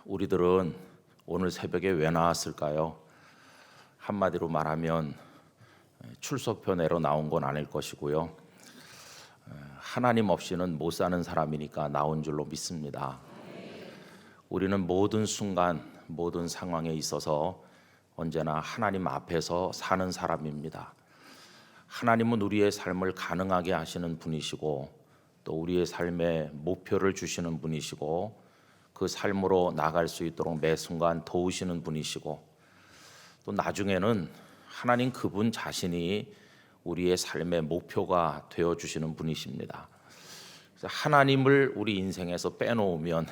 우리들은 오늘 새벽에 왜 나왔을까요? 한마디로 말하면 출석표 내러 나온 건 아닐 것이고요. 하나님 없이는 못 사는 사람이니까 나온 줄로 믿습니다. 우리는 모든 순간, 모든 상황에 있어서 언제나 하나님 앞에서 사는 사람입니다. 하나님은 우리의 삶을 가능하게 하시는 분이시고 또 우리의 삶에 목표를 주시는 분이시고 그 삶으로 나갈 수 있도록 매 순간 도우시는 분이시고 또 나중에는 하나님 그분 자신이 우리의 삶의 목표가 되어주시는 분이십니다. 그래서 하나님을 우리 인생에서 빼놓으면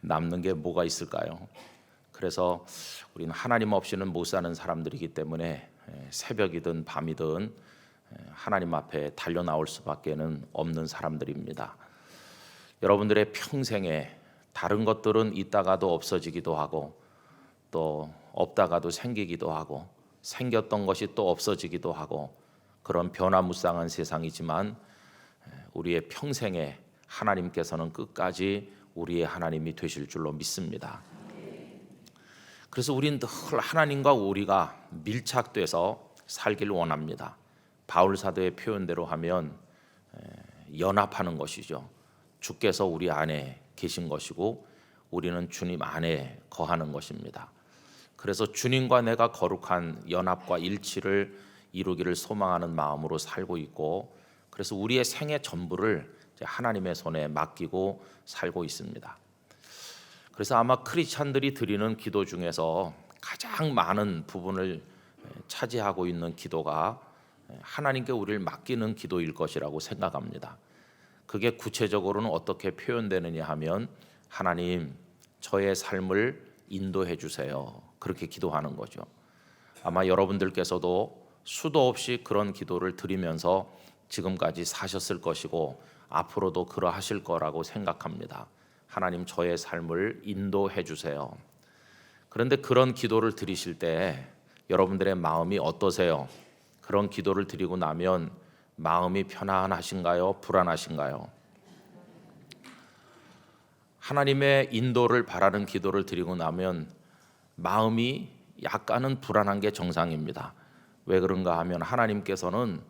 남는 게 뭐가 있을까요? 그래서 우리는 하나님 없이는 못 사는 사람들이기 때문에 새벽이든 밤이든 하나님 앞에 달려 나올 수밖에는 없는 사람들입니다. 여러분들의 평생에 다른 것들은 있다가도 없어지기도 하고 또 없다가도 생기기도 하고 생겼던 것이 또 없어지기도 하고 그런 변화무쌍한 세상이지만 우리의 평생에 하나님께서는 끝까지 우리의 하나님이 되실 줄로 믿습니다. 그래서 우리는 늘 하나님과 우리가 밀착돼서 살길 원합니다. 바울 사도의 표현대로 하면 연합하는 것이죠. 주께서 우리 안에 계신 것이고 우리는 주님 안에 거하는 것입니다. 그래서 주님과 내가 거룩한 연합과 일치를 이루기를 소망하는 마음으로 살고 있고 그래서 우리의 생애 전부를 하나님의 손에 맡기고 살고 있습니다. 그래서 아마 크리스찬들이 드리는 기도 중에서 가장 많은 부분을 차지하고 있는 기도가 하나님께 우리를 맡기는 기도일 것이라고 생각합니다. 그게 구체적으로는 어떻게 표현되느냐 하면 하나님 저의 삶을 인도해 주세요. 그렇게 기도하는 거죠. 아마 여러분들께서도 수도 없이 그런 기도를 드리면서 지금까지 사셨을 것이고 앞으로도 그러하실 거라고 생각합니다. 하나님 저의 삶을 인도해 주세요. 그런데 그런 기도를 드리실 때 여러분들의 마음이 어떠세요? 그런 기도를 드리고 나면 마음이 편안하신가요? 불안하신가요? 하나님의 인도를 바라는 기도를 드리고 나면 마음이 약간은 불안한 게 정상입니다. 왜 그런가 하면 하나님께서는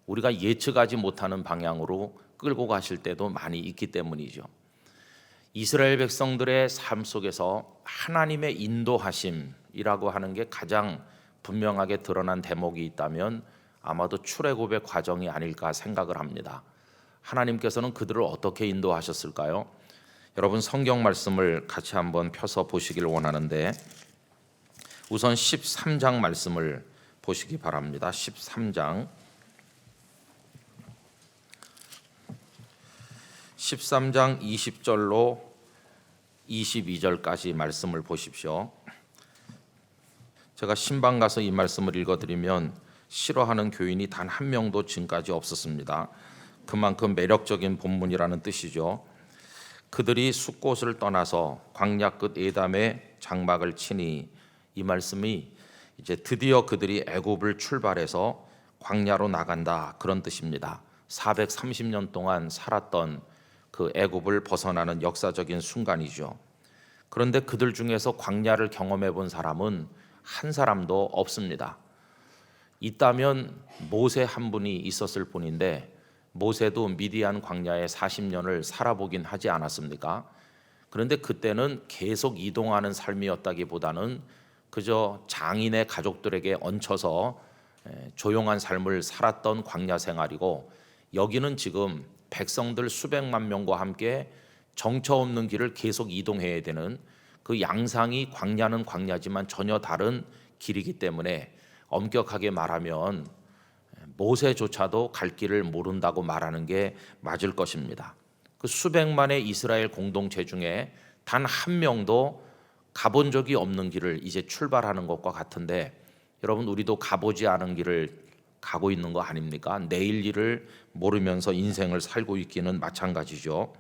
우리가 예측하지 못하는 방향으로 끌고 가실 때도 많이 있기 때문이죠. 이스라엘 백성들의 삶 속에서 하나님의 인도하심이라고 하는 게 가장 분명하게 드러난 대목이 있다면 아마도 출애굽의 과정이 아닐까 생각을 합니다. 하나님께서는 그들을 어떻게 인도하셨을까요? 여러분 성경 말씀을 같이 한번 펴서 보시길 원하는데 우선 13장 말씀을 보시기 바랍니다. 13장 20절로 22절까지 말씀을 보십시오. 제가 신방 가서 이 말씀을 읽어드리면 싫어하는 교인이 단 한 명도 지금까지 없었습니다. 그만큼 매력적인 본문이라는 뜻이죠. 그들이 숫곳을 떠나서 광야 끝 에담에 장막을 치니 이 말씀이 이제 드디어 그들이 애굽을 출발해서 광야로 나간다 그런 뜻입니다. 430년 동안 살았던 그 애굽을 벗어나는 역사적인 순간이죠. 그런데 그들 중에서 광야를 경험해 본 사람은 한 사람도 없습니다. 있다면 모세 한 분이 있었을 뿐인데 모세도 미디안 광야에 40년을 살아보긴 하지 않았습니까? 그런데 그때는 계속 이동하는 삶이었다기보다는 그저 장인의 가족들에게 얹혀서 조용한 삶을 살았던 광야 생활이고 여기는 지금 백성들 수백만 명과 함께 정처 없는 길을 계속 이동해야 되는 그 양상이 광야는 광야지만 전혀 다른 길이기 때문에 엄격하게 말하면 모세조차도 갈 길을 모른다고 말하는 게 맞을 것입니다. 그 수백만의 이스라엘 공동체 중에 단 한 명도 가본 적이 없는 길을 이제 출발하는 것과 같은데 여러분 우리도 가보지 않은 길을 가고 있는 거 아닙니까? 내일 일을 모르면서 인생을 살고 있기는 마찬가지죠.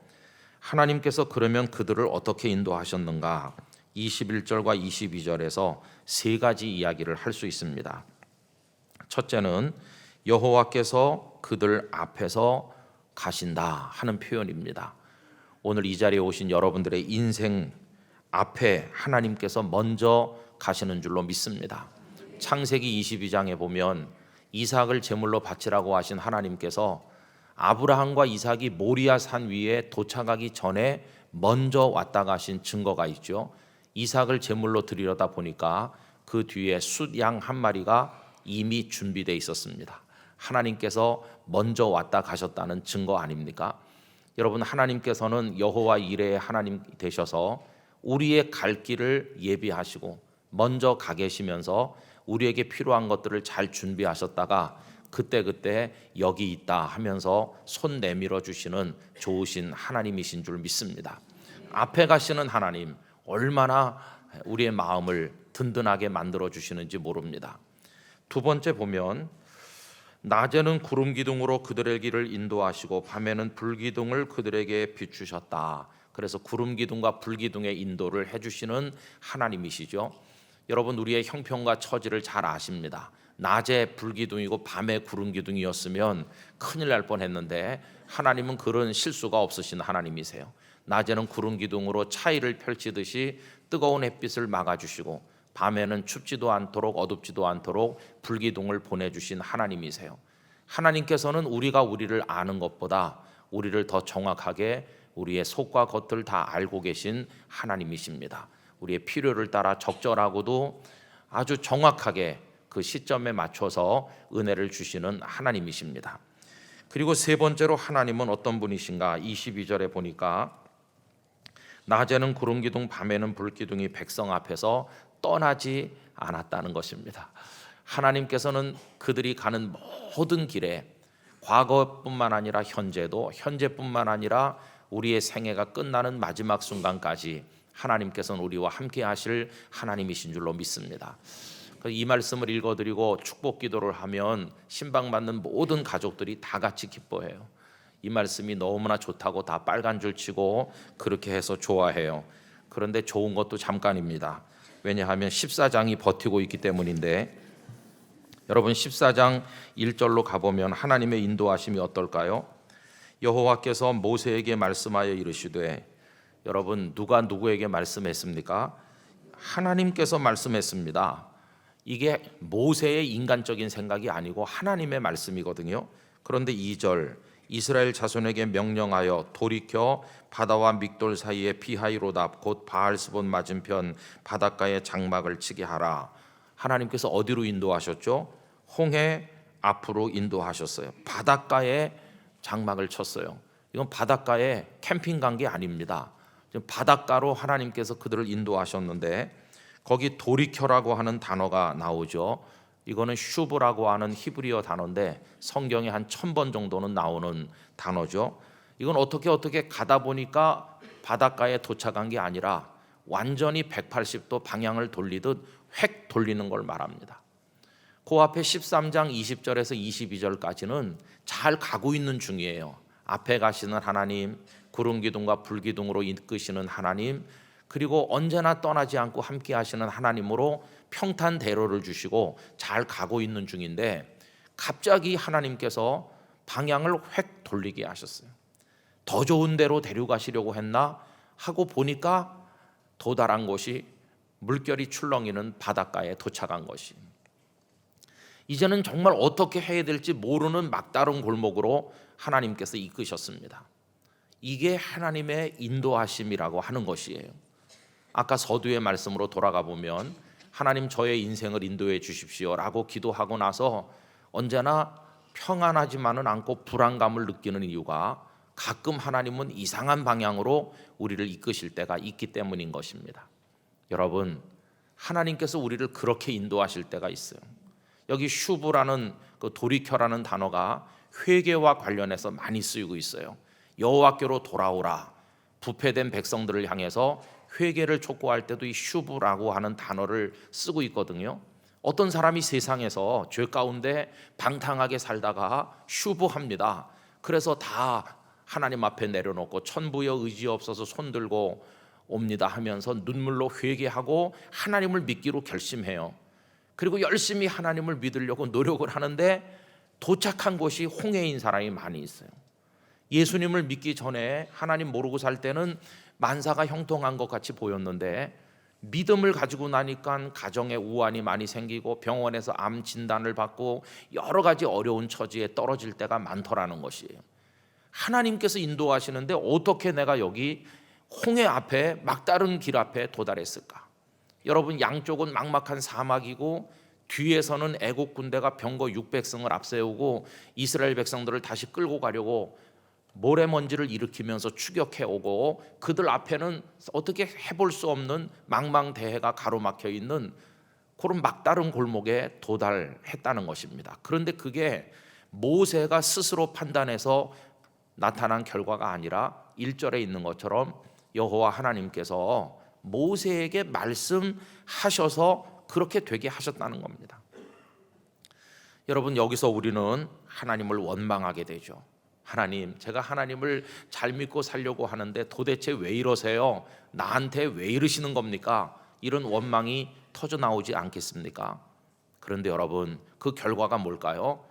하나님께서 그러면 그들을 어떻게 인도하셨는가? 21절과 22절에서 세 가지 이야기를 할 수 있습니다. 첫째는 여호와께서 그들 앞에서 가신다 하는 표현입니다. 오늘 이 자리에 오신 여러분들의 인생 앞에 하나님께서 먼저 가시는 줄로 믿습니다. 창세기 22장에 보면 이삭을 제물로 바치라고 하신 하나님께서 아브라함과 이삭이 모리아 산 위에 도착하기 전에 먼저 왔다 가신 증거가 있죠. 이삭을 제물로 드리려다 보니까 그 뒤에 숫양 한 마리가 이미 준비되어 있었습니다. 하나님께서 먼저 왔다 가셨다는 증거 아닙니까? 여러분, 하나님께서는 여호와 이레의 하나님 되셔서 우리의 갈 길을 예비하시고 먼저 가 계시면서 우리에게 필요한 것들을 잘 준비하셨다가 그때 여기 있다 하면서 손 내밀어 주시는 좋으신 하나님이신 줄 믿습니다. 앞에 가시는 하나님, 얼마나 우리의 마음을 든든하게 만들어 주시는지 모릅니다. 두 번째 보면 낮에는 구름 기둥으로 그들의 길을 인도하시고 밤에는 불 기둥을 그들에게 비추셨다. 그래서 구름 기둥과 불 기둥의 인도를 해주시는 하나님이시죠. 여러분, 우리의 형편과 처지를 잘 아십니다. 낮에 불 기둥이고 밤에 구름 기둥이었으면 큰일 날 뻔했는데 하나님은 그런 실수가 없으신 하나님이세요. 낮에는 구름 기둥으로 차이를 펼치듯이 뜨거운 햇빛을 막아주시고 밤에는 춥지도 않도록 어둡지도 않도록 불 기둥을 보내주신 하나님이세요. 하나님께서는 우리가 우리를 아는 것보다 우리를 더 정확하게 우리의 속과 겉을 다 알고 계신 하나님이십니다. 우리의 필요를 따라 적절하고도 아주 정확하게 그 시점에 맞춰서 은혜를 주시는 하나님이십니다. 그리고 세 번째로 하나님은 어떤 분이신가? 22절에 보니까 낮에는 구름 기둥 밤에는 불 기둥이 백성 앞에서 떠나지 않았다는 것입니다. 하나님께서는 그들이 가는 모든 길에 과거뿐만 아니라 현재도, 현재뿐만 아니라 우리의 생애가 끝나는 마지막 순간까지 하나님께서는 우리와 함께 하실 하나님이신 줄로 믿습니다. 이 말씀을 읽어드리고 축복 기도를 하면 신방받는 모든 가족들이 다 같이 기뻐해요. 이 말씀이 너무나 좋다고 다 빨간 줄 치고 그렇게 해서 좋아해요. 그런데 좋은 것도 잠깐입니다. 왜냐하면 14장이 버티고 있기 때문인데, 여러분 14장 1절로 가보면 하나님의 인도하심이 어떨까요? 여호와께서 모세에게 말씀하여 이르시되, 여러분 누가 누구에게 말씀했습니까? 하나님께서 말씀했습니다. 이게 모세의 인간적인 생각이 아니고 하나님의 말씀이거든요. 그런데 2절, 이스라엘 자손에게 명령하여 돌이켜 바다와 믹돌 사이에 비하이로답 곧 바알스본 맞은편 바닷가에 장막을 치게 하라. 하나님께서 어디로 인도하셨죠? 홍해 앞으로 인도하셨어요. 바닷가에 장막을 쳤어요. 이건 바닷가에 캠핑 간 게 아닙니다. 바닷가로 하나님께서 그들을 인도하셨는데 거기 돌이켜라고 하는 단어가 나오죠. 이거는 슈브라고 하는 히브리어 단어인데 성경에 한 1000번 정도는 나오는 단어죠. 이건 어떻게 가다 보니까 바닷가에 도착한 게 아니라 완전히 180도 방향을 돌리듯 획 돌리는 걸 말합니다. 그 앞에 13장 20절에서 22절까지는 잘 가고 있는 중이에요. 앞에 가시는 하나님, 구름 기둥과 불 기둥으로 이끄시는 하나님, 그리고 언제나 떠나지 않고 함께 하시는 하나님으로 평탄대로를 주시고 잘 가고 있는 중인데 갑자기 하나님께서 방향을 획 돌리게 하셨어요. 더 좋은 데로 데려가시려고 했나 하고 보니까 도달한 곳이 물결이 출렁이는 바닷가에 도착한 것이, 이제는 정말 어떻게 해야 될지 모르는 막다른 골목으로 하나님께서 이끄셨습니다. 이게 하나님의 인도하심이라고 하는 것이에요. 아까 서두의 말씀으로 돌아가 보면 하나님 저의 인생을 인도해 주십시오라고 기도하고 나서 언제나 평안하지만은 않고 불안감을 느끼는 이유가 가끔 하나님은 이상한 방향으로 우리를 이끄실 때가 있기 때문인 것입니다. 여러분, 하나님께서 우리를 그렇게 인도하실 때가 있어요. 여기 슈브라는 그 돌이켜라는 단어가 회개와 관련해서 많이 쓰이고 있어요. 여호와께로 돌아오라. 부패된 백성들을 향해서 회개를 촉구할 때도 이 슈브라고 하는 단어를 쓰고 있거든요. 어떤 사람이 세상에서 죄 가운데 방탕하게 살다가 슈브합니다. 그래서 다 하나님 앞에 내려놓고 천부여 의지 없어서 손들고 옵니다 하면서 눈물로 회개하고 하나님을 믿기로 결심해요. 그리고 열심히 하나님을 믿으려고 노력을 하는데 도착한 곳이 홍해인 사람이 많이 있어요. 예수님을 믿기 전에 하나님 모르고 살 때는 만사가 형통한 것 같이 보였는데 믿음을 가지고 나니까 가정에 우환이 많이 생기고 병원에서 암 진단을 받고 여러 가지 어려운 처지에 떨어질 때가 많더라는 것이에요. 하나님께서 인도하시는데 어떻게 내가 여기 홍해 앞에 막다른 길 앞에 도달했을까? 여러분, 양쪽은 막막한 사막이고 뒤에서는 애국 군대가 병거 600승을 앞세우고 이스라엘 백성들을 다시 끌고 가려고 모래먼지를 일으키면서 추격해 오고, 그들 앞에는 어떻게 해볼 수 없는 망망대해가 가로막혀 있는 그런 막다른 골목에 도달했다는 것입니다. 그런데 그게 모세가 스스로 판단해서 나타난 결과가 아니라 1절에 있는 것처럼 여호와 하나님께서 모세에게 말씀하셔서 그렇게 되게 하셨다는 겁니다. 여러분, 여기서 우리는 하나님을 원망하게 되죠. 하나님, 제가 하나님을 잘 믿고 살려고 하는데 도대체 왜 이러세요? 나한테 왜 이러시는 겁니까? 이런 원망이 터져 나오지 않겠습니까? 그런데 여러분, 그 결과가 뭘까요?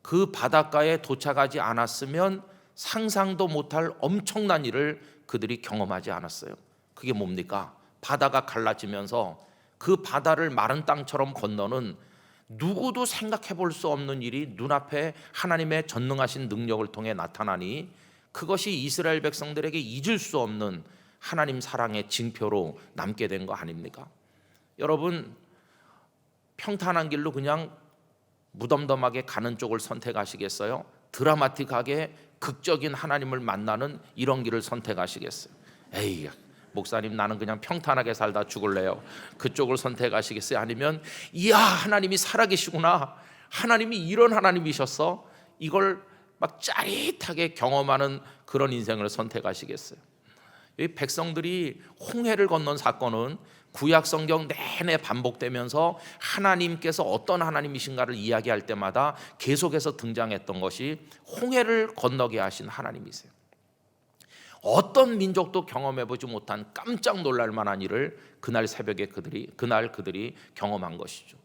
그 바닷가에 도착하지 않았으면 상상도 못할 엄청난 일을 그들이 경험하지 않았어요. 그게 뭡니까? 바다가 갈라지면서 그 바다를 마른 땅처럼 건너는 누구도 생각해 볼 수 없는 일이 눈앞에 하나님의 전능하신 능력을 통해 나타나니 그것이 이스라엘 백성들에게 잊을 수 없는 하나님 사랑의 징표로 남게 된 거 아닙니까? 여러분, 평탄한 길로 그냥 무덤덤하게 가는 쪽을 선택하시겠어요? 드라마틱하게 극적인 하나님을 만나는 이런 길을 선택하시겠어요? 에이, 목사님, 나는 그냥 평탄하게 살다 죽을래요. 그쪽을 선택하시겠어요? 아니면 이야, 하나님이 살아계시구나, 하나님이 이런 하나님이셨어, 이걸 막 짜릿하게 경험하는 그런 인생을 선택하시겠어요? 이 백성들이 홍해를 건넌 사건은 구약 성경 내내 반복되면서 하나님께서 어떤 하나님이신가를 이야기할 때마다 계속해서 등장했던 것이 홍해를 건너게 하신 하나님이세요. 어떤 민족도 경험해보지 못한 깜짝 놀랄 만한 일을 그날 새벽에 그들이 경험한 것이죠.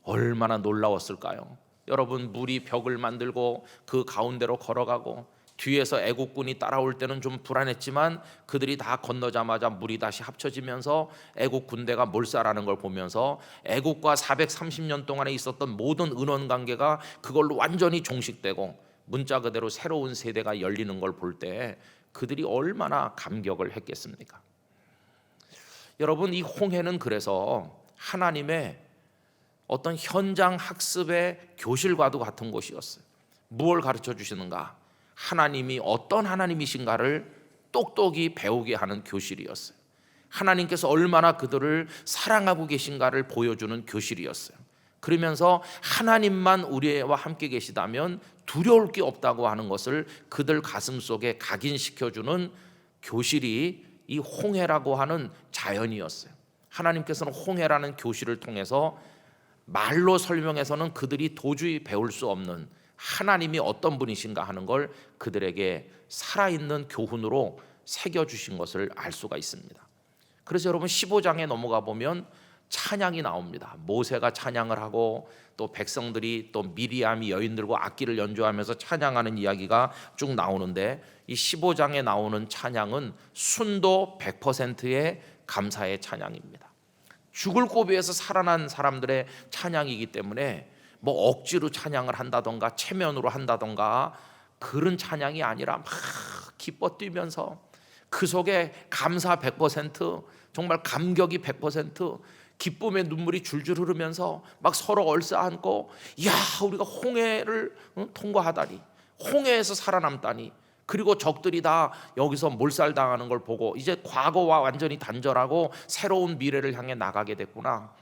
얼마나 놀라웠을까요? 여러분, 물이 벽을 만들고 그 가운데로 걸어가고 뒤에서 애국군이 따라올 때는 좀 불안했지만 그들이 다 건너자마자 물이 다시 합쳐지면서 애국 군대가 몰살하는 걸 보면서 애국과 430년 동안에 있었던 모든 은원 관계가 그걸로 완전히 종식되고 문자 그대로 새로운 세대가 열리는 걸 볼 때 그들이 얼마나 감격을 했겠습니까? 여러분, 이 홍해는 그래서 하나님의 어떤 현장 학습의 교실과도 같은 곳이었어요. 무엇을 가르쳐 주시는가? 하나님이 어떤 하나님이신가를 똑똑히 배우게 하는 교실이었어요. 하나님께서 얼마나 그들을 사랑하고 계신가를 보여주는 교실이었어요. 그러면서 하나님만 우리와 함께 계시다면 두려울 게 없다고 하는 것을 그들 가슴 속에 각인시켜주는 교실이 이 홍해라고 하는 자연이었어요. 하나님께서는 홍해라는 교실을 통해서 말로 설명해서는 그들이 도저히 배울 수 없는 하나님이 어떤 분이신가 하는 걸 그들에게 살아있는 교훈으로 새겨주신 것을 알 수가 있습니다. 그래서 여러분, 15장에 넘어가 보면 찬양이 나옵니다. 모세가 찬양을 하고 또 백성들이 또 미리암이 여인들과 악기를 연주하면서 찬양하는 이야기가 쭉 나오는데, 이 15장에 나오는 찬양은 순도 100%의 감사의 찬양입니다. 죽을 고비에서 살아난 사람들의 찬양이기 때문에 뭐 억지로 찬양을 한다던가 체면으로 한다던가 그런 찬양이 아니라 막 기뻐 뛰면서 그 속에 감사 100%, 정말 감격이 100%, 기쁨의 눈물이 줄줄 흐르면서 막 서로 얼싸안고, 야, 우리가 홍해를 통과하다니, 홍해에서 살아남다니, 그리고 적들이 다 여기서 몰살당하는 걸 보고 이제 과거와 완전히 단절하고 새로운 미래를 향해 나가게 됐구나.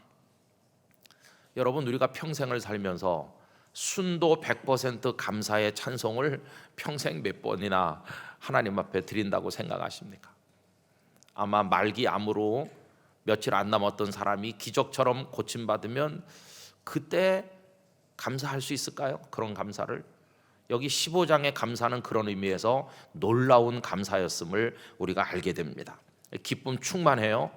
여러분, 우리가 평생을 살면서 순도 100% 감사의 찬송을 평생 몇 번이나 하나님 앞에 드린다고 생각하십니까? 아마 말기 암으로 며칠 안 남았던 사람이 기적처럼 고침받으면 그때 감사할 수 있을까요? 그런 감사를. 여기 15장의 감사는 그런 의미에서 놀라운 감사였음을 우리가 알게 됩니다. 기쁨 충만해요.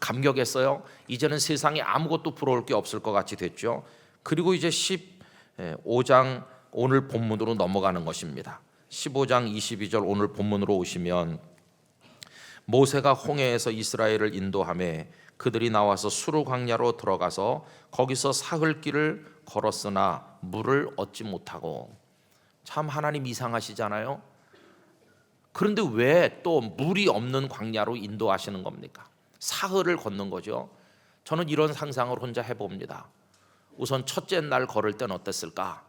감격했어요. 이제는 세상에 아무것도 부러울 게 없을 것 같이 됐죠. 그리고 이제 15장 오늘 본문으로 넘어가는 것입니다. 15장 22절 오늘 본문으로 오시면 모세가 홍해에서 이스라엘을 인도하며 그들이 나와서 수르 광야로 들어가서 거기서 사흘길을 걸었으나 물을 얻지 못하고. 참 하나님 이상하시잖아요. 그런데 왜 또 물이 없는 광야로 인도하시는 겁니까? 사흘을 걷는 거죠. 저는 이런 상상을 혼자 해봅니다. 우선 첫째 날 걸을 땐 어땠을까?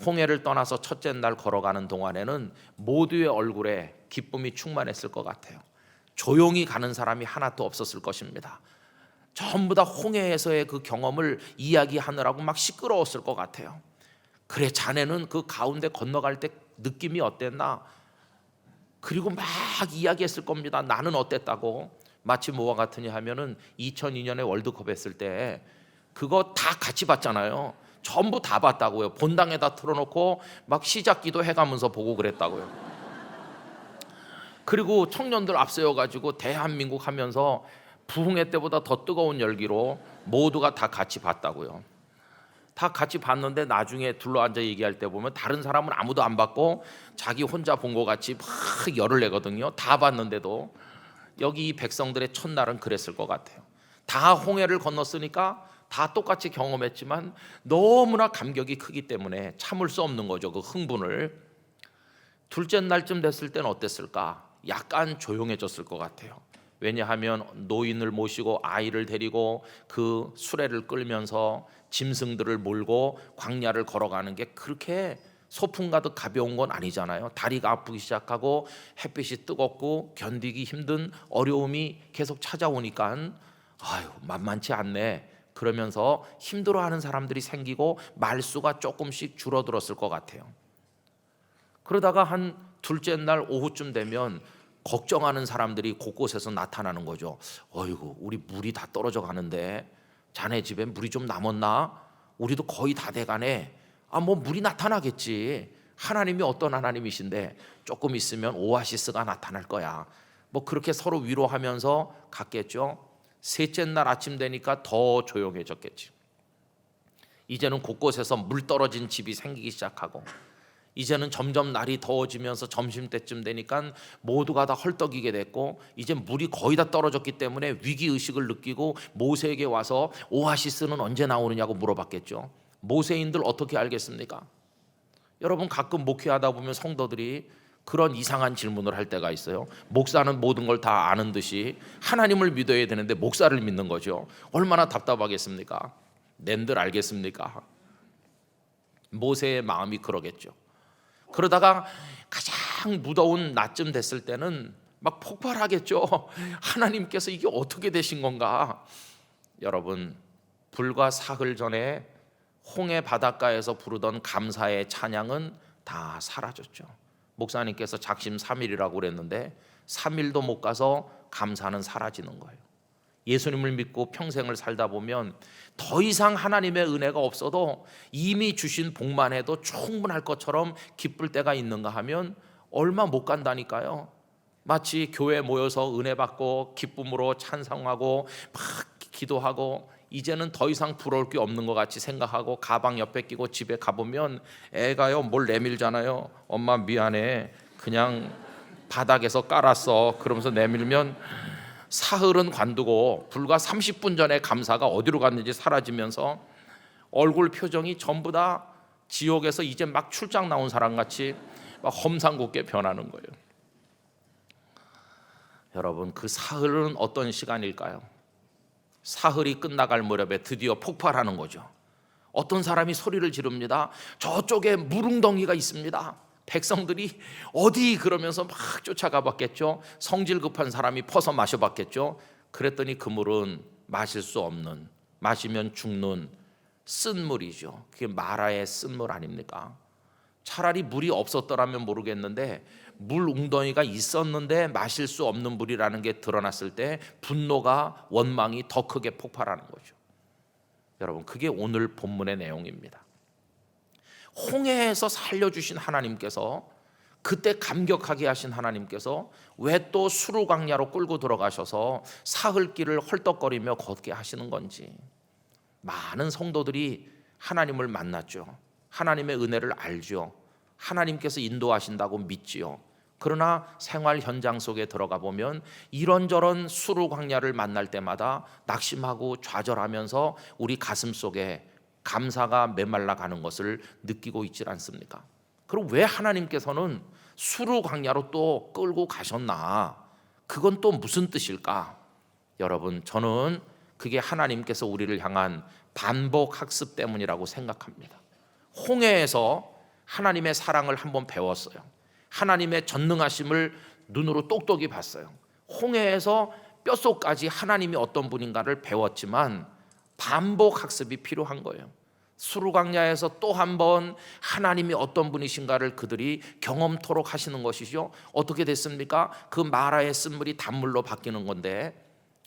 홍해를 떠나서 첫째 날 걸어가는 동안에는 모두의 얼굴에 기쁨이 충만했을 것 같아요. 조용히 가는 사람이 하나도 없었을 것입니다. 전부 다 홍해에서의 그 경험을 이야기하느라고 막 시끄러웠을 것 같아요. 그래, 자네는 그 가운데 건너갈 때 느낌이 어땠나? 그리고 막 이야기했을 겁니다. 나는 어땠다고. 마치 뭐와 같으냐 하면은 2002년에 월드컵 했을 때 그거 다 같이 봤잖아요. 전부 다 봤다고요. 본당에다 틀어놓고 막 시작기도 해가면서 보고 그랬다고요. 그리고 청년들 앞세워가지고 대한민국 하면서 부흥회 때보다 더 뜨거운 열기로 모두가 다 같이 봤다고요. 다 같이 봤는데 나중에 둘러앉아 얘기할 때 보면 다른 사람은 아무도 안 봤고 자기 혼자 본 것 같이 막 열을 내거든요. 다 봤는데도. 여기 이 백성들의 첫날은 그랬을 것 같아요. 다 홍해를 건넜으니까 다 똑같이 경험했지만 너무나 감격이 크기 때문에 참을 수 없는 거죠. 그 흥분을. 둘째 날쯤 됐을 때는 어땠을까? 약간 조용해졌을 것 같아요. 왜냐하면 노인을 모시고 아이를 데리고 그 수레를 끌면서 짐승들을 몰고 광야를 걸어가는 게 그렇게 소풍 가득 가벼운 건 아니잖아요. 다리가 아프기 시작하고 햇빛이 뜨겁고 견디기 힘든 어려움이 계속 찾아오니까 아유, 만만치 않네. 그러면서 힘들어하는 사람들이 생기고 말수가 조금씩 줄어들었을 것 같아요. 그러다가 한 둘째 날 오후쯤 되면 걱정하는 사람들이 곳곳에서 나타나는 거죠. 어이구, 우리 물이 다 떨어져 가는데 자네 집에 물이 좀 남았나? 우리도 거의 다 돼가네. 뭐 물이 나타나겠지. 하나님이 어떤 하나님이신데 조금 있으면 오아시스가 나타날 거야. 뭐 그렇게 서로 위로하면서 갔겠죠. 셋째 날 아침 되니까 더 조용해졌겠지. 이제는 곳곳에서 물 떨어진 집이 생기기 시작하고 이제는 점점 날이 더워지면서 점심때쯤 되니까 모두가 다 헐떡이게 됐고 이제 물이 거의 다 떨어졌기 때문에 위기의식을 느끼고 모세에게 와서 오아시스는 언제 나오느냐고 물어봤겠죠. 모세인들 어떻게 알겠습니까? 여러분, 가끔 목회하다 보면 성도들이 그런 이상한 질문을 할 때가 있어요. 목사는 모든 걸 다 아는 듯이 하나님을 믿어야 되는데 목사를 믿는 거죠. 얼마나 답답하겠습니까? 낸들 알겠습니까? 모세의 마음이 그러겠죠. 그러다가 가장 무더운 낮쯤 됐을 때는 막 폭발하겠죠. 하나님께서 이게 어떻게 되신 건가? 여러분, 불과 사흘 전에 홍해 바닷가에서 부르던 감사의 찬양은 다 사라졌죠. 목사님께서 작심 3일이라고 그랬는데 3일도 못 가서 감사는 사라지는 거예요. 예수님을 믿고 평생을 살다 보면 더 이상 하나님의 은혜가 없어도 이미 주신 복만 해도 충분할 것처럼 기쁠 때가 있는가 하면 얼마 못 간다니까요. 마치 교회에 모여서 은혜 받고 기쁨으로 찬송하고 막 기도하고 이제는 더 이상 부러울 게 없는 것 같이 생각하고 가방 옆에 끼고 집에 가보면 애가요 뭘 내밀잖아요. 엄마 미안해, 그냥 바닥에서 깔았어. 그러면서 내밀면 사흘은 관두고 불과 30분 전에 감사가 어디로 갔는지 사라지면서 얼굴 표정이 전부 다 지옥에서 이제 막 출장 나온 사람같이 막 험상궂게 변하는 거예요. 여러분, 그 사흘은 어떤 시간일까요? 사흘이 끝나갈 무렵에 드디어 폭발하는 거죠. 어떤 사람이 소리를 지릅니다. 저쪽에 물웅덩이가 있습니다. 백성들이 어디 그러면서 막 쫓아가 봤겠죠. 성질 급한 사람이 퍼서 마셔봤겠죠. 그랬더니 그 물은 마실 수 없는, 마시면 죽는 쓴물이죠. 그게 마라의 쓴물 아닙니까? 차라리 물이 없었더라면 모르겠는데 물 웅덩이가 있었는데 마실 수 없는 물이라는 게 드러났을 때 분노가, 원망이 더 크게 폭발하는 거죠. 여러분, 그게 오늘 본문의 내용입니다. 홍해에서 살려주신 하나님께서, 그때 감격하게 하신 하나님께서 왜 또 수르 광야로 끌고 들어가셔서 사흘길을 헐떡거리며 걷게 하시는 건지. 많은 성도들이 하나님을 만났죠. 하나님의 은혜를 알죠. 하나님께서 인도하신다고 믿지요. 그러나 생활 현장 속에 들어가 보면 이런저런 수루 광야를 만날 때마다 낙심하고 좌절하면서 우리 가슴 속에 감사가 메말라 가는 것을 느끼고 있지 않습니까? 그럼 왜 하나님께서는 수루 광야로 또 끌고 가셨나? 그건 또 무슨 뜻일까? 여러분, 저는 그게 하나님께서 우리를 향한 반복 학습 때문이라고 생각합니다. 홍해에서 하나님의 사랑을 한번 배웠어요. 하나님의 전능하심을 눈으로 똑똑히 봤어요. 홍해에서 뼛속까지 하나님이 어떤 분인가를 배웠지만 반복 학습이 필요한 거예요. 수르광야에서 또 한 번 하나님이 어떤 분이신가를 그들이 경험토록 하시는 것이죠. 어떻게 됐습니까? 그 마라의 쓴물이 단물로 바뀌는 건데,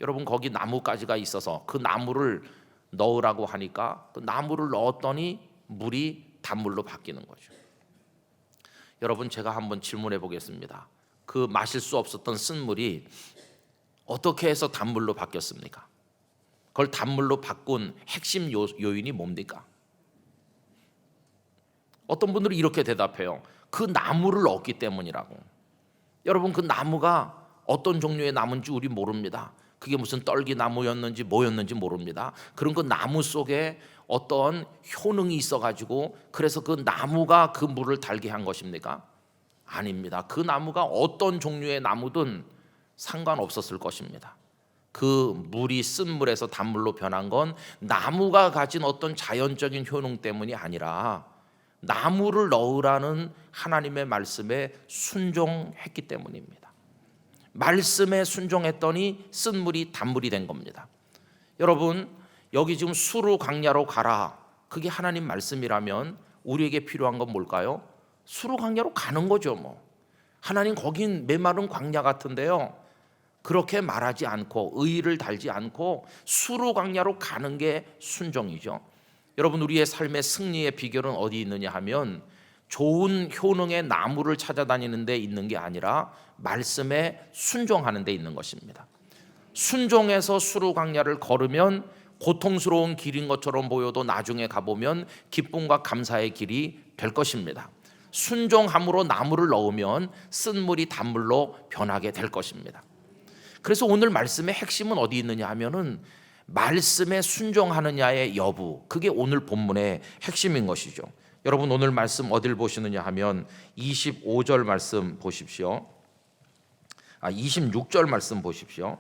여러분, 거기 나뭇가지가 있어서 그 나무를 넣으라고 하니까 그 나무를 넣었더니 물이 단물로 바뀌는 거죠. 여러분, 제가 한번 질문해 보겠습니다. 그 마실 수 없었던 쓴물이 어떻게 해서 단물로 바뀌었습니까? 그걸 단물로 바꾼 핵심 요인이 뭡니까? 어떤 분들은 이렇게 대답해요. 그 나무를 넣었기 때문이라고. 여러분, 그 나무가 어떤 종류의 나무인지 우리 모릅니다. 그게 무슨 떨기나무였는지 뭐였는지 모릅니다. 그런 그 나무 속에 어떤 효능이 있어가지고 그래서 그 나무가 그 물을 달게 한 것입니까? 아닙니다. 그 나무가 어떤 종류의 나무든 상관없었을 것입니다. 그 물이 쓴물에서 단물로 변한 건 나무가 가진 어떤 자연적인 효능 때문이 아니라 나무를 넣으라는 하나님의 말씀에 순종했기 때문입니다. 말씀에 순종했더니 쓴물이 단물이 된 겁니다. 여러분, 여기 지금 수르 광야로 가라, 그게 하나님 말씀이라면 우리에게 필요한 건 뭘까요? 수르 광야로 가는 거죠. 뭐 하나님, 거긴 메마른 광야 같은데요, 그렇게 말하지 않고 의의를 달지 않고 수르 광야로 가는 게 순종이죠. 여러분, 우리의 삶의 승리의 비결은 어디 있느냐 하면 좋은 효능의 나무를 찾아다니는 데 있는 게 아니라 말씀에 순종하는 데 있는 것입니다. 순종해서 수르 광야를 걸으면 고통스러운 길인 것처럼 보여도 나중에 가보면 기쁨과 감사의 길이 될 것입니다. 순종함으로 나무를 넣으면 쓴물이 단물로 변하게 될 것입니다. 그래서 오늘 말씀의 핵심은 어디 있느냐 하면은 말씀에 순종하느냐의 여부, 그게 오늘 본문의 핵심인 것이죠. 여러분, 오늘 말씀 어딜 보시느냐 하면 25절 말씀 보십시오. 26절 말씀 보십시오.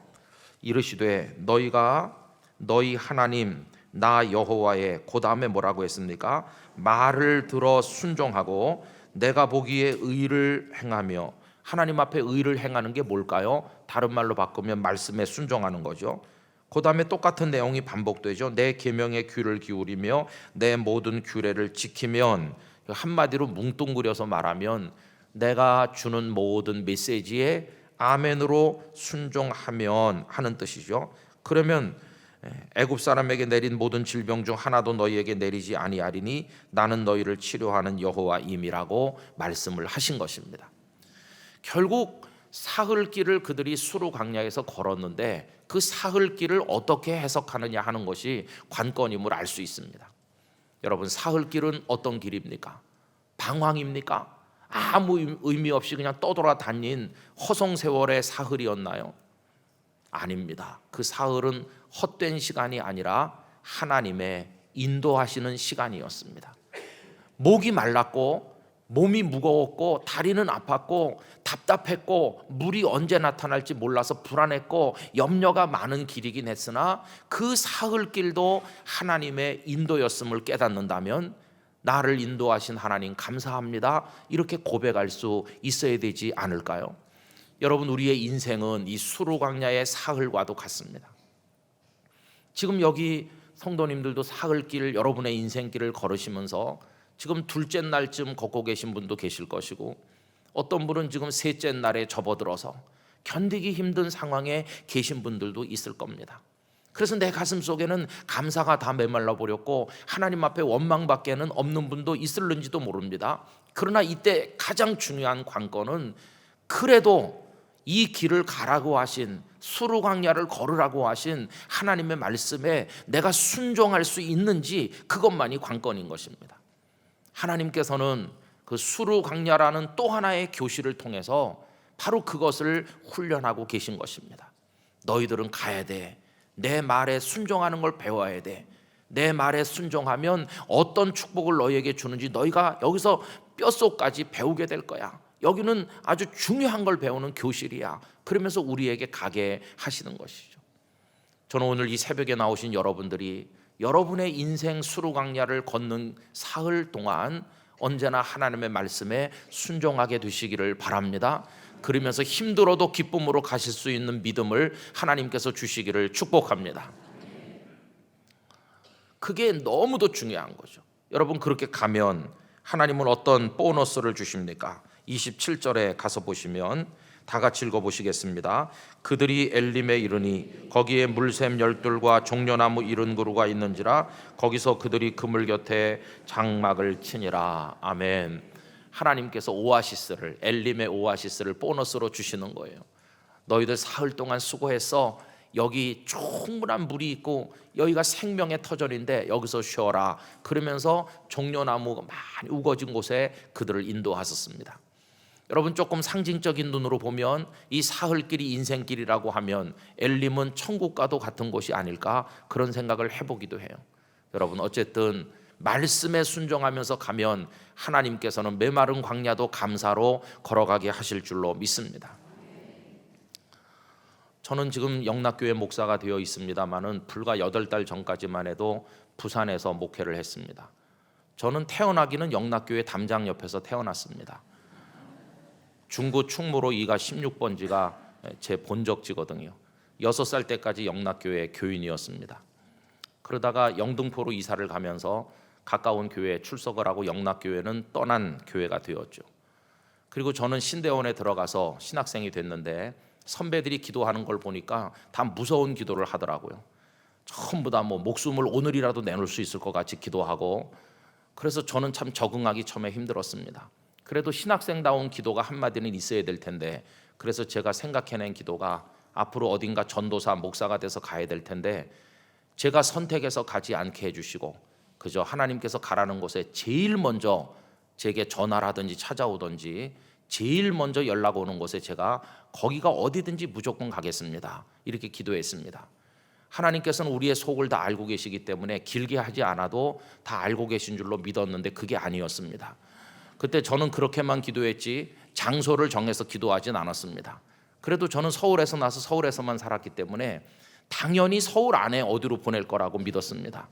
이르시되 너희가 너희 하나님 나 여호와의, 그 다음에 뭐라고 했습니까? 말을 들어 순종하고 내가 보기에 의를 행하며. 하나님 앞에 의를 행하는 게 뭘까요? 다른 말로 바꾸면 말씀에 순종하는 거죠. 그 다음에 똑같은 내용이 반복되죠. 내 계명에 귀를 기울이며 내 모든 규례를 지키면, 한마디로 뭉뚱그려서 말하면 내가 주는 모든 메시지에 아멘으로 순종하면 하는 뜻이죠. 그러면 애굽 사람에게 내린 모든 질병 중 하나도 너희에게 내리지 아니하리니 나는 너희를 치료하는 여호와임이라고 말씀을 하신 것입니다. 결국 사흘길을 그들이 수르 광야에서 걸었는데 그 사흘길을 어떻게 해석하느냐 하는 것이 관건임을 알 수 있습니다. 여러분, 사흘길은 어떤 길입니까? 방황입니까? 아무 의미 없이 그냥 떠돌아다닌 허송세월의 사흘이었나요? 아닙니다. 그 사흘은 헛된 시간이 아니라 하나님의 인도하시는 시간이었습니다. 목이 말랐고 몸이 무거웠고 다리는 아팠고 답답했고 물이 언제 나타날지 몰라서 불안했고 염려가 많은 길이긴 했으나 그 사흘길도 하나님의 인도였음을 깨닫는다면 나를 인도하신 하나님 감사합니다, 이렇게 고백할 수 있어야 되지 않을까요? 여러분, 우리의 인생은 이 수르 광야의 사흘과도 같습니다. 지금 여기 성도님들도 사흘길, 여러분의 인생길을 걸으시면서 지금 둘째 날쯤 걷고 계신 분도 계실 것이고 어떤 분은 지금 셋째 날에 접어들어서 견디기 힘든 상황에 계신 분들도 있을 겁니다. 그래서 내 가슴 속에는 감사가 다 메말라 버렸고 하나님 앞에 원망밖에는 없는 분도 있을는지도 모릅니다. 그러나 이때 가장 중요한 관건은 그래도 이 길을 가라고 하신, 수르 광야를 걸으라고 하신 하나님의 말씀에 내가 순종할 수 있는지, 그것만이 관건인 것입니다. 하나님께서는 그 수르 광야라는 또 하나의 교실을 통해서 바로 그것을 훈련하고 계신 것입니다. 너희들은 가야 돼. 내 말에 순종하는 걸 배워야 돼. 내 말에 순종하면 어떤 축복을 너희에게 주는지 너희가 여기서 뼛속까지 배우게 될 거야. 여기는 아주 중요한 걸 배우는 교실이야. 그러면서 우리에게 가게 하시는 것이죠. 저는 오늘 이 새벽에 나오신 여러분들이 여러분의 인생 수루강야를 걷는 사흘 동안 언제나 하나님의 말씀에 순종하게 되시기를 바랍니다. 그러면서 힘들어도 기쁨으로 가실 수 있는 믿음을 하나님께서 주시기를 축복합니다. 그게 너무도 중요한 거죠. 여러분, 그렇게 가면 하나님은 어떤 보너스를 주십니까? 27절에 가서 보시면 다 같이 읽어보시겠습니다. 그들이 엘림에 이르니 거기에 물샘 12과 종려나무 70그루가 있는지라 거기서 그들이 그물 곁에 장막을 치니라. 아멘. 하나님께서 오아시스를, 엘림의 오아시스를 보너스로 주시는 거예요. 너희들 사흘 동안 수고해서 여기 충분한 물이 있고 여기가 생명의 터전인데 여기서 쉬어라. 그러면서 종려나무가 많이 우거진 곳에 그들을 인도하셨습니다. 여러분, 조금 상징적인 눈으로 보면 이 사흘길이 인생길이라고 하면 엘림은 천국과도 같은 곳이 아닐까, 그런 생각을 해보기도 해요. 여러분, 어쨌든 말씀에 순종하면서 가면 하나님께서는 메마른 광야도 감사로 걸어가게 하실 줄로 믿습니다. 저는 지금 영락교회 목사가 되어 있습니다마는 불과 8달 전까지만 해도 부산에서 목회를 했습니다. 저는 태어나기는 영락교회 담장 옆에서 태어났습니다. 중구 충무로 2가 16번지가 제 본적지거든요. 6살 때까지 영락교회 교인이었습니다. 그러다가 영등포로 이사를 가면서 가까운 교회에 출석을 하고 영락교회는 떠난 교회가 되었죠. 그리고 저는 신대원에 들어가서 신학생이 됐는데 선배들이 기도하는 걸 보니까 다 무서운 기도를 하더라고요. 전부 다 목숨을 오늘이라도 내놓을 수 있을 것 같이 기도하고, 그래서 저는 참 적응하기 처음에 힘들었습니다. 그래도 신학생다운 기도가 한마디는 있어야 될 텐데, 그래서 제가 생각해낸 기도가 앞으로 어딘가 전도사 목사가 돼서 가야 될 텐데 제가 선택해서 가지 않게 해주시고 그저 하나님께서 가라는 곳에 제일 먼저 제게 전화를 하든지 찾아오든지 제일 먼저 연락 오는 곳에 제가 거기가 어디든지 무조건 가겠습니다. 이렇게 기도했습니다. 하나님께서는 우리의 속을 다 알고 계시기 때문에 길게 하지 않아도 다 알고 계신 줄로 믿었는데 그게 아니었습니다. 그때 저는 그렇게만 기도했지 장소를 정해서 기도하진 않았습니다. 그래도 저는 서울에서 나서 서울에서만 살았기 때문에 당연히 서울 안에 어디로 보낼 거라고 믿었습니다.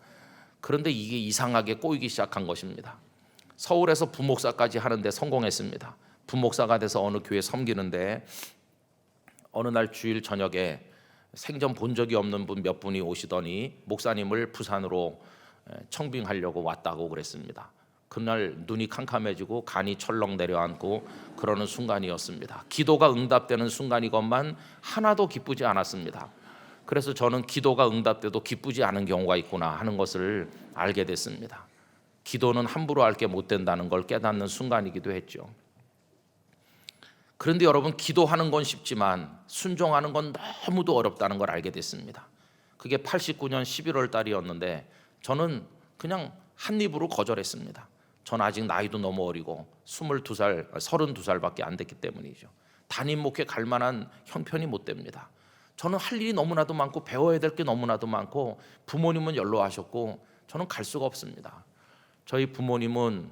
그런데 이게 이상하게 꼬이기 시작한 것입니다. 서울에서 부목사까지 하는데 성공했습니다. 부목사가 돼서 어느 교회 섬기는데 어느 날 주일 저녁에 생전 본 적이 없는 분 몇 분이 오시더니 목사님을 부산으로 청빙하려고 왔다고 그랬습니다. 그날 눈이 캄캄해지고 간이 철렁 내려앉고 그러는 순간이었습니다. 기도가 응답되는 순간이건만 하나도 기쁘지 않았습니다. 그래서 저는 기도가 응답돼도 기쁘지 않은 경우가 있구나 하는 것을 알게 됐습니다. 기도는 함부로 할 게 못 된다는 걸 깨닫는 순간이기도 했죠. 그런데 여러분, 기도하는 건 쉽지만 순종하는 건 너무도 어렵다는 걸 알게 됐습니다. 그게 89년 11월 달이었는데 저는 그냥 한 입으로 거절했습니다. 전 아직 나이도 너무 어리고 22살, 32살밖에 안 됐기 때문이죠. 담임 목회 갈 만한 형편이 못 됩니다. 저는 할 일이 너무나도 많고 배워야 될 게 너무나도 많고 부모님은 연로하셨고 저는 갈 수가 없습니다. 저희 부모님은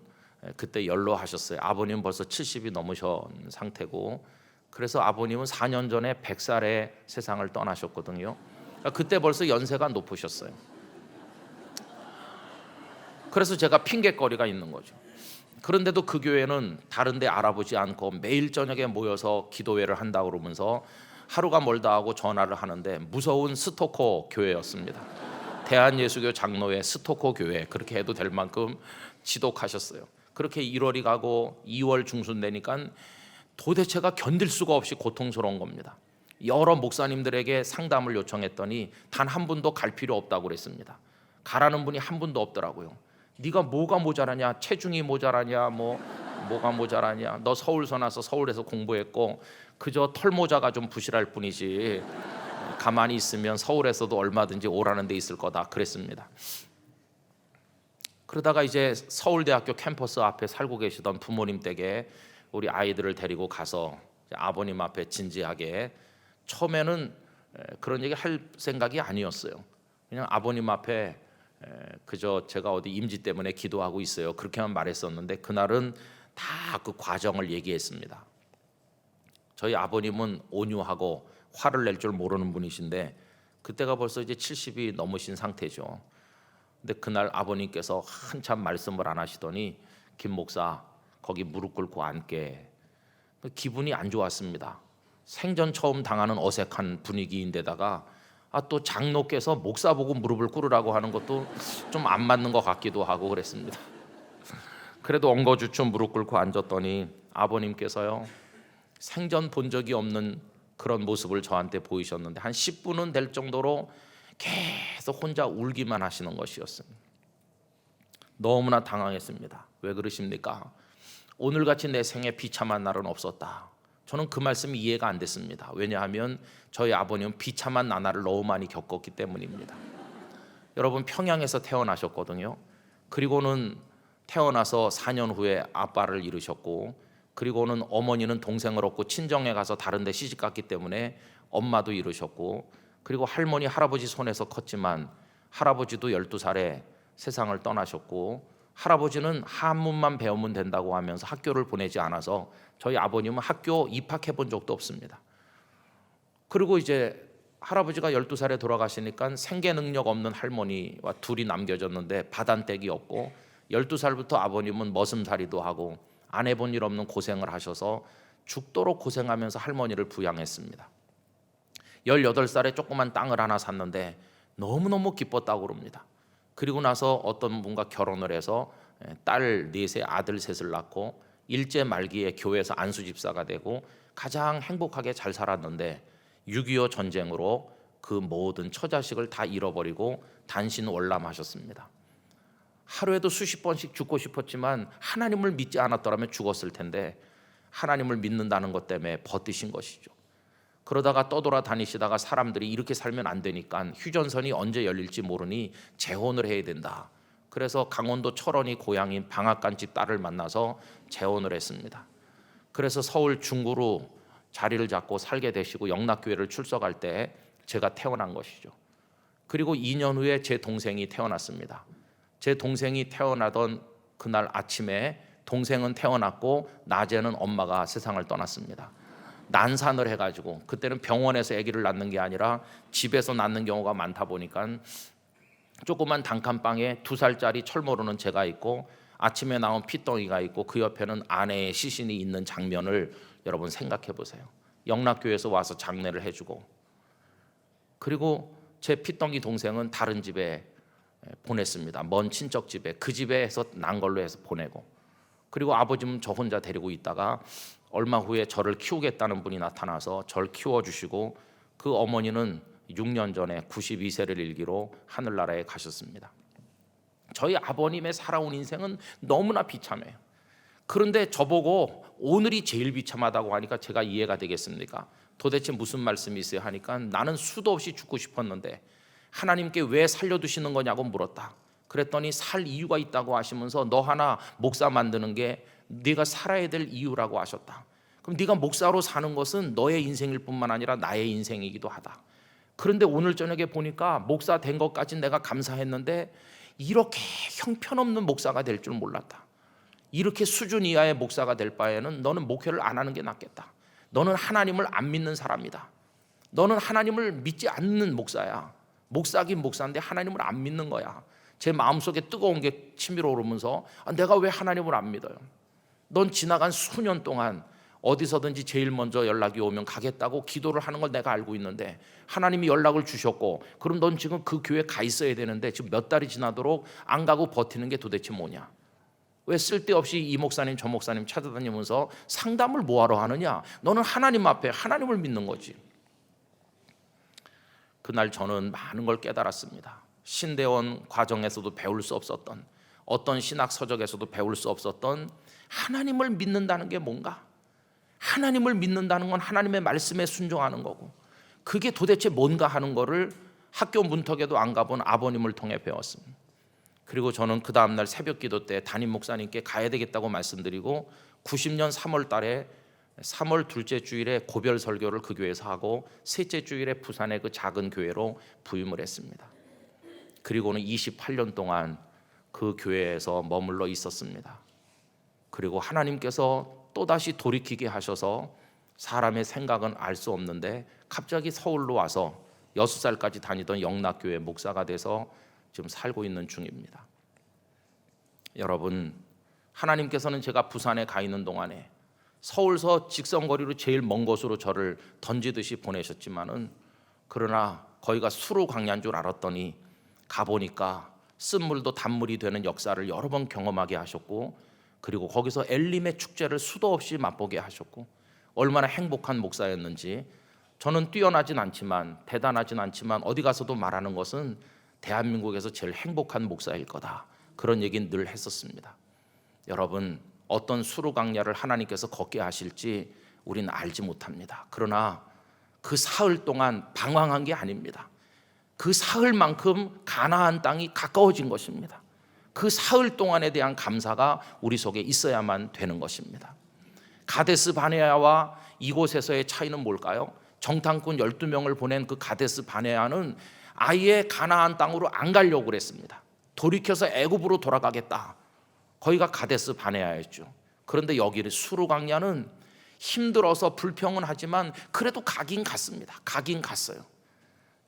그때 연로하셨어요. 아버님은 벌써 70이 넘으신 상태고, 그래서 아버님은 4년 전에 100살에 세상을 떠나셨거든요. 그때 벌써 연세가 높으셨어요. 그래서 제가 핑계거리가 있는 거죠. 그런데도 그 교회는 다른 데 알아보지 않고 매일 저녁에 모여서 기도회를 한다고 그러면서 하루가 멀다 하고 전화를 하는데 무서운 스토커 교회였습니다. 대한예수교 장로회 스토커 교회, 그렇게 해도 될 만큼 지독하셨어요. 그렇게 1월이 가고 2월 중순 되니까 도대체가 견딜 수가 없이 고통스러운 겁니다. 여러 목사님들에게 상담을 요청했더니 단 한 분도 갈 필요 없다고 그랬습니다. 가라는 분이 한 분도 없더라고요. 네가 뭐가 모자라냐, 체중이 모자라냐, 뭐가 모자라냐, 너 서울서 나서 서울에서 공부했고 그저 털모자가 좀 부실할 뿐이지 가만히 있으면 서울에서도 얼마든지 오라는 데 있을 거다 그랬습니다. 그러다가 이제 서울대학교 캠퍼스 앞에 살고 계시던 부모님 댁에 우리 아이들을 데리고 가서 아버님 앞에 진지하게. 처음에는 그런 얘기 할 생각이 아니었어요. 그냥 아버님 앞에 그저 제가 어디 임지 때문에 기도하고 있어요, 그렇게만 말했었는데 그날은 다 그 과정을 얘기했습니다. 저희 아버님은 온유하고 화를 낼 줄 모르는 분이신데 그때가 벌써 이제 70이 넘으신 상태죠. 근데 그날 아버님께서 한참 말씀을 안 하시더니 김 목사 거기 무릎 꿇고 앉게. 기분이 안 좋았습니다. 생전 처음 당하는 어색한 분위기인데다가 또 장로께서 목사 보고 무릎을 꿇으라고 하는 것도 좀 안 맞는 것 같기도 하고 그랬습니다. 그래도 엉거주춤 무릎 꿇고 앉았더니 아버님께서요, 생전 본 적이 없는 그런 모습을 저한테 보이셨는데 한 10분은 될 정도로 계속 혼자 울기만 하시는 것이었습니다. 너무나 당황했습니다. 왜 그러십니까? 오늘같이 내 생에 비참한 날은 없었다. 저는 그 말씀이 이해가 안 됐습니다. 왜냐하면 저희 아버님은 비참한 나날을 너무 많이 겪었기 때문입니다. 여러분, 평양에서 태어나셨거든요. 그리고는 태어나서 4년 후에 아빠를 잃으셨고, 그리고는 어머니는 동생을 얻고 친정에 가서 다른 데 시집 갔기 때문에 엄마도 잃으셨고, 그리고 할머니 할아버지 손에서 컸지만 할아버지도 12살에 세상을 떠나셨고, 할아버지는 한문만 배우면 된다고 하면서 학교를 보내지 않아서 저희 아버님은 학교 입학해 본 적도 없습니다. 그리고 이제 할아버지가 12살에 돌아가시니까 생계 능력 없는 할머니와 둘이 남겨졌는데 바단댁이 없고, 12살부터 아버님은 머슴살이도 하고 안 해본 일 없는 고생을 하셔서 죽도록 고생하면서 할머니를 부양했습니다. 18살에 조그만 땅을 하나 샀는데 너무너무 기뻤다고 그럽니다. 그리고 나서 어떤 분과 결혼을 해서 딸 넷에 아들 셋을 낳고 일제 말기에 교회에서 안수집사가 되고 가장 행복하게 잘 살았는데 6.25 전쟁으로 그 모든 처자식을 다 잃어버리고 단신월남하셨습니다. 하루에도 수십 번씩 죽고 싶었지만 하나님을 믿지 않았더라면 죽었을 텐데 하나님을 믿는다는 것 때문에 버티신 것이죠. 그러다가 떠돌아다니시다가 사람들이 이렇게 살면 안 되니까 휴전선이 언제 열릴지 모르니 재혼을 해야 된다. 그래서 강원도 철원이 고향인 방앗간집 딸을 만나서 재혼을 했습니다. 그래서 서울 중구로 자리를 잡고 살게 되시고 영락교회를 출석할 때 제가 태어난 것이죠. 그리고 2년 후에 제 동생이 태어났습니다. 제 동생이 태어나던 그날 아침에 동생은 태어났고 낮에는 엄마가 세상을 떠났습니다. 난산을 해가지고, 그때는 병원에서 아기를 낳는 게 아니라 집에서 낳는 경우가 많다 보니까 조그만 단칸방에 2살짜리 철 모르는 제가 있고 아침에 나온 피덩이가 있고 그 옆에는 아내의 시신이 있는 장면을 여러분 생각해 보세요. 영락교회에서 와서 장례를 해주고, 그리고 제 피덩이 동생은 다른 집에 보냈습니다. 먼 친척 집에, 그 집에서 난 걸로 해서 보내고, 그리고 아버지는 저 혼자 데리고 있다가 얼마 후에 저를 키우겠다는 분이 나타나서 저를 키워주시고, 그 어머니는 6년 전에 92세를 일기로 하늘나라에 가셨습니다. 저희 아버님의 살아온 인생은 너무나 비참해요. 그런데 저보고 오늘이 제일 비참하다고 하니까 제가 이해가 되겠습니까? 도대체 무슨 말씀이 있어요 하니까 나는 수도 없이 죽고 싶었는데 하나님께 왜 살려두시는 거냐고 물었다. 그랬더니 살 이유가 있다고 하시면서 너 하나 목사 만드는 게 네가 살아야 될 이유라고 하셨다. 그럼 네가 목사로 사는 것은 너의 인생일 뿐만 아니라 나의 인생이기도 하다. 그런데 오늘 저녁에 보니까 목사 된 것까지 내가 감사했는데 이렇게 형편없는 목사가 될 줄 몰랐다. 이렇게 수준 이하의 목사가 될 바에는 너는 목회를 안 하는 게 낫겠다. 너는 하나님을 안 믿는 사람이다. 너는 하나님을 믿지 않는 목사야. 목사긴 목사인데 하나님을 안 믿는 거야. 제 마음속에 뜨거운 게 치밀어 오르면서 내가 왜 하나님을 안 믿어요? 넌 지나간 수년 동안 어디서든지 제일 먼저 연락이 오면 가겠다고 기도를 하는 걸 내가 알고 있는데 하나님이 연락을 주셨고, 그럼 넌 지금 그 교회에 가 있어야 되는데 지금 몇 달이 지나도록 안 가고 버티는 게 도대체 뭐냐? 왜 쓸데없이 이 목사님 저 목사님 찾아다니면서 상담을 뭐하러 하느냐? 너는 하나님 앞에 하나님을 믿는 거지. 그날 저는 많은 걸 깨달았습니다. 신대원 과정에서도 배울 수 없었던, 어떤 신학 서적에서도 배울 수 없었던 하나님을 믿는다는 게 뭔가? 하나님을 믿는다는 건 하나님의 말씀에 순종하는 거고, 그게 도대체 뭔가 하는 거를 학교 문턱에도 안 가본 아버님을 통해 배웠습니다. 그리고 저는 그 다음날 새벽 기도 때 담임 목사님께 가야 되겠다고 말씀드리고 90년 3월 달에 3월 둘째 주일에 고별 설교를 그 교회에서 하고 셋째 주일에 부산의 그 작은 교회로 부임을 했습니다. 그리고는 28년 동안 그 교회에서 머물러 있었습니다. 그리고 하나님께서 또다시 돌이키게 하셔서 사람의 생각은 알 수 없는데 갑자기 서울로 와서 6살까지 다니던 영락교회 목사가 돼서 지금 살고 있는 중입니다. 여러분, 하나님께서는 제가 부산에 가 있는 동안에 서울서 직선거리로 제일 먼 곳으로 저를 던지듯이 보내셨지만은, 그러나 거기가 수로 광야인 줄 알았더니 가보니까 쓴물도 단물이 되는 역사를 여러 번 경험하게 하셨고, 그리고 거기서 엘림의 축제를 수도 없이 맛보게 하셨고, 얼마나 행복한 목사였는지. 저는 뛰어나진 않지만, 대단하진 않지만 어디 가서도 말하는 것은 대한민국에서 제일 행복한 목사일 거다, 그런 얘기는 늘 했었습니다. 여러분, 어떤 수로 강야를 하나님께서 걷게 하실지 우리는 알지 못합니다. 그러나 그 사흘 동안 방황한 게 아닙니다. 그 사흘만큼 가나안 땅이 가까워진 것입니다. 그 사흘 동안에 대한 감사가 우리 속에 있어야만 되는 것입니다. 가데스 바네아와 이곳에서의 차이는 뭘까요? 정탐꾼 12명을 보낸 그 가데스 바네아는 아예 가나안 땅으로 안 가려고 그랬습니다. 돌이켜서 애굽으로 돌아가겠다. 거기가 가데스 바네아였죠. 그런데 여기는 수르 광야는 힘들어서 불평은 하지만 그래도 가긴 갔습니다. 가긴 갔어요.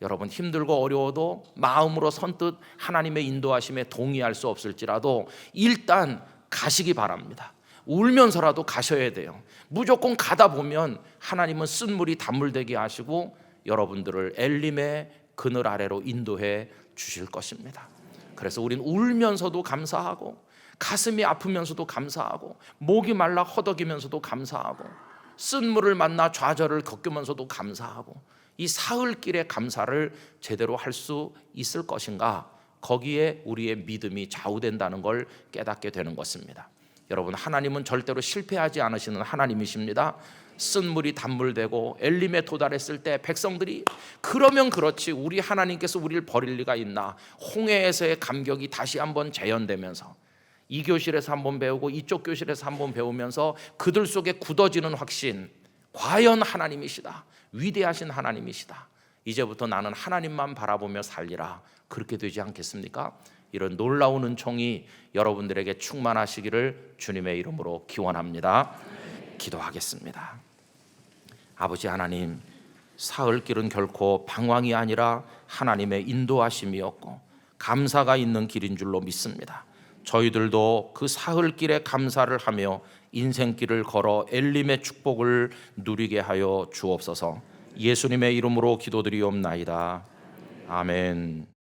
여러분, 힘들고 어려워도 마음으로 선뜻 하나님의 인도하심에 동의할 수 없을지라도 일단 가시기 바랍니다. 울면서라도 가셔야 돼요. 무조건 가다 보면 하나님은 쓴물이 단물되게 하시고 여러분들을 엘림의 그늘 아래로 인도해 주실 것입니다. 그래서 우린 울면서도 감사하고, 가슴이 아프면서도 감사하고, 목이 말라 허덕이면서도 감사하고, 쓴물을 만나 좌절을 겪으면서도 감사하고, 이 사흘길의 감사를 제대로 할 수 있을 것인가, 거기에 우리의 믿음이 좌우된다는 걸 깨닫게 되는 것입니다. 여러분, 하나님은 절대로 실패하지 않으시는 하나님이십니다. 쓴물이 단물되고 엘림에 도달했을 때 백성들이 그러면 그렇지 우리 하나님께서 우리를 버릴 리가 있나, 홍해에서의 감격이 다시 한번 재현되면서 이 교실에서 한번 배우고 이쪽 교실에서 한번 배우면서 그들 속에 굳어지는 확신, 과연 하나님이시다, 위대하신 하나님이시다, 이제부터 나는 하나님만 바라보며 살리라, 그렇게 되지 않겠습니까? 이런 놀라운 은총이 여러분들에게 충만하시기를 주님의 이름으로 기원합니다. 기도하겠습니다. 아버지 하나님, 사흘길은 결코 방황이 아니라 하나님의 인도하심이었고 감사가 있는 길인 줄로 믿습니다. 저희들도 그 사흘길에 감사를 하며 인생길을 걸어 엘림의 축복을 누리게 하여 주옵소서. 예수님의 이름으로 기도드리옵나이다. 아멘.